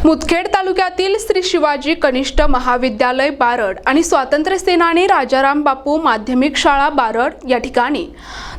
मुदखेड तालुक्यातील श्री शिवाजी कनिष्ठ महाविद्यालय बारड आणि स्वातंत्र्य सेनानी राजाराम बापू माध्यमिक शाळा बारड या ठिकाणी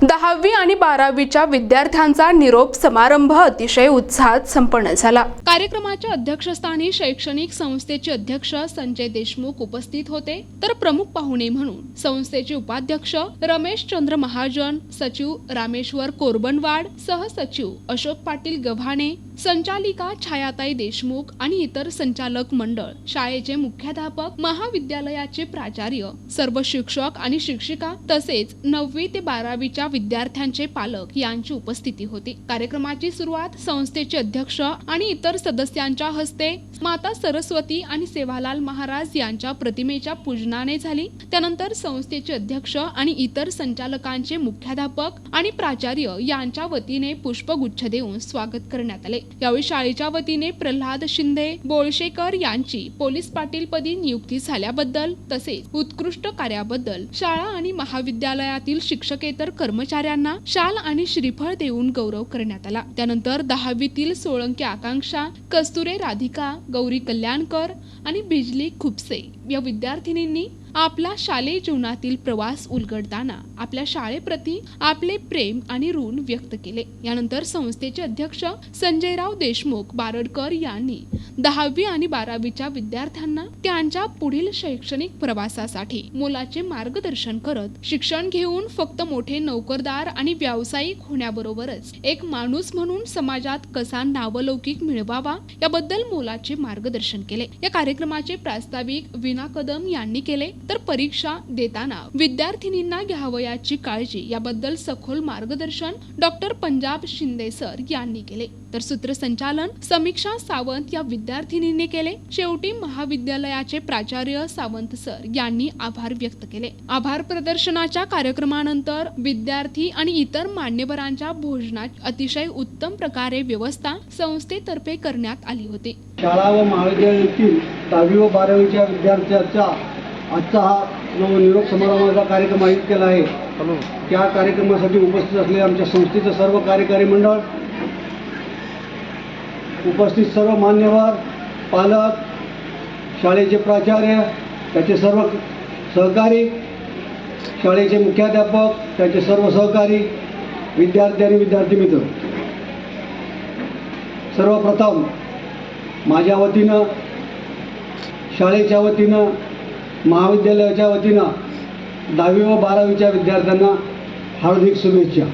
10वी आणि 12वीच्या विद्यार्थ्यांचा निरोप समारंभ अतिशय उत्साहात संपन्न झाला। कार्यक्रमाच्या अध्यक्षस्थानी शैक्षणिक संस्थेचे अध्यक्ष संजय देशमुख उपस्थित होते, तर प्रमुख पाहुणे म्हणून संस्थेचे उपाध्यक्ष रमेश चंद्र महाजन, सचिव रामेश्वर कोरबनवाड, सहसचिव अशोक पाटील गव्हाणे, संचालिका छायाताई देशमुख आणि इतर संचालक मंडळ, शाळेचे मुख्याध्यापक, महाविद्यालयाचे प्राचार्य, सर्व शिक्षक आणि शिक्षिका तसेच 9वी ते 12वीच्या विद्यार्थ्यांचे पालक यांची उपस्थिती होती। कार्यक्रमाची सुरुवात संस्थेचे अध्यक्ष आणि इतर सदस्यांच्या हस्ते माता सरस्वती आणि सेवालाल महाराज यांच्या प्रतिमेच्या पूजनाने झाली। त्यानंतर संस्थेचे अध्यक्ष आणि इतर संचालकांचे मुख्याध्यापक आणि प्राचार्य यांच्या वतीने पुष्पगुच्छ देऊन स्वागत करण्यात आले। यावेळी शाळेच्या वतीने प्रल्हाद शिंदे बोळशेकर यांची पोलीस पाटील पदी नियुक्ती झाल्याबद्दल तसेच उत्कृष्ट कार्याबद्दल शाळा आणि महाविद्यालयातील शिक्षकेतर कर्मचाऱ्यांना शाल आणि श्रीफळ देऊन गौरव करण्यात आला। त्यानंतर 10वीतील सोळंकी आकांक्षा, कस्तुरे राधिका, गौरी कल्याणकर आणि बिजली खुपसे या विद्यार्थिनींनी आपला शालेय जीवनातील प्रवास उलगडताना आपल्या शाळेप्रती आपले प्रेम आणि ऋण व्यक्त केले। यानंतर संस्थेचे अध्यक्ष संजयराव देशमुख बारडकर यांनी 10वी आणि 12वीच्या विद्यार्थ्यांना त्यांच्या पुढील शैक्षणिक प्रवासासाठी मोलाचे मार्गदर्शन करत शिक्षण घेऊन फक्त मोठे नोकरदार आणि व्यावसायिक होण्याबरोबरच एक माणूस म्हणून समाजात कसा नावलौकिक मिळवावा याबद्दल मोलाचे मार्गदर्शन केले। या कार्यक्रमाचे प्रास्ताविक वीणा कदम यांनी केले, तर परीक्षा देताना विद्यार्थिनींना घ्यावयाची काळजी याबद्दल सखोल मार्गदर्शन डॉक्टर पंजाब शिंदे सर यांनी केले, तर सूत्रसंचालन समीक्षा सावंत या विद्यार्थिनींनी केले। शेवटी महाविद्यालयाचे प्राचार्य सावंत सर यांनी आभार व्यक्त केले। आभार प्रदर्शनाच्या कार्यक्रमानंतर विद्यार्थी आणि इतर मान्यवरांच्या भोजनाची अतिशय उत्तम प्रकारे व्यवस्था संस्थेतर्फे करण्यात आली होती। शाळा व महाविद्यालयातील 10वी व 12वीच्या विद्यार्थ्यांचा आजचा हा जो निरोप समारंभाचा कार्यक्रम आयोजित केला आहे, त्या कार्यक्रमासाठी उपस्थित असलेले आमच्या संस्थेचे सर्व कार्यकारी मंडळ, उपस्थित सर्व मान्यवर, पालक, शाळेचे प्राचार्य, त्याचे सर्व सहकारी, शाळेचे मुख्याध्यापक, त्याचे सर्व सहकारी, विद्यार्थी आणि विद्यार्थी मित्र, सर्वप्रथम माझ्या वतीनं, शाळेच्या वतीनं, महाविद्यालयाच्या वतीनं 10वी व 12वीच्या विद्यार्थ्यांना हार्दिक शुभेच्छा।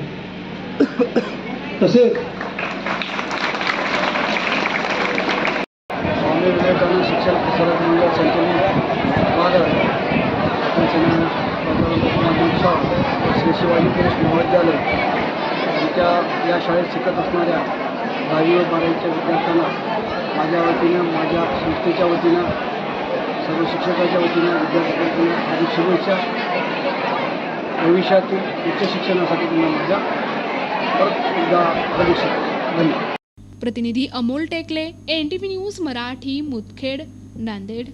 तसेच स्वामी विवेकानंद शिक्षण प्रसारक मंडळ संचालित बारड माध्यमिक शाळा श्री शिवाजी कनिष्ठ महाविद्यालय यांच्या या शाळेत शिकत असणाऱ्या 10वी व 12वीच्या विद्यार्थ्यांना माझ्या वतीनं, माझ्या संस्थेच्या वतीनं, सर्व शिक्षकाच्या वतीनं, विद्यार्थ्यांच्या वतीनं हार्दिक शुभेच्छा। भविष्यातील उच्च शिक्षणासाठी तुम्हाला माझ्या परत एकदा हार्दिक शुभेच्छा। धन्यवाद। प्रतिनिधी अमोल टेकले, NTV न्यूज मराठी, मुदखेड, नांदेड।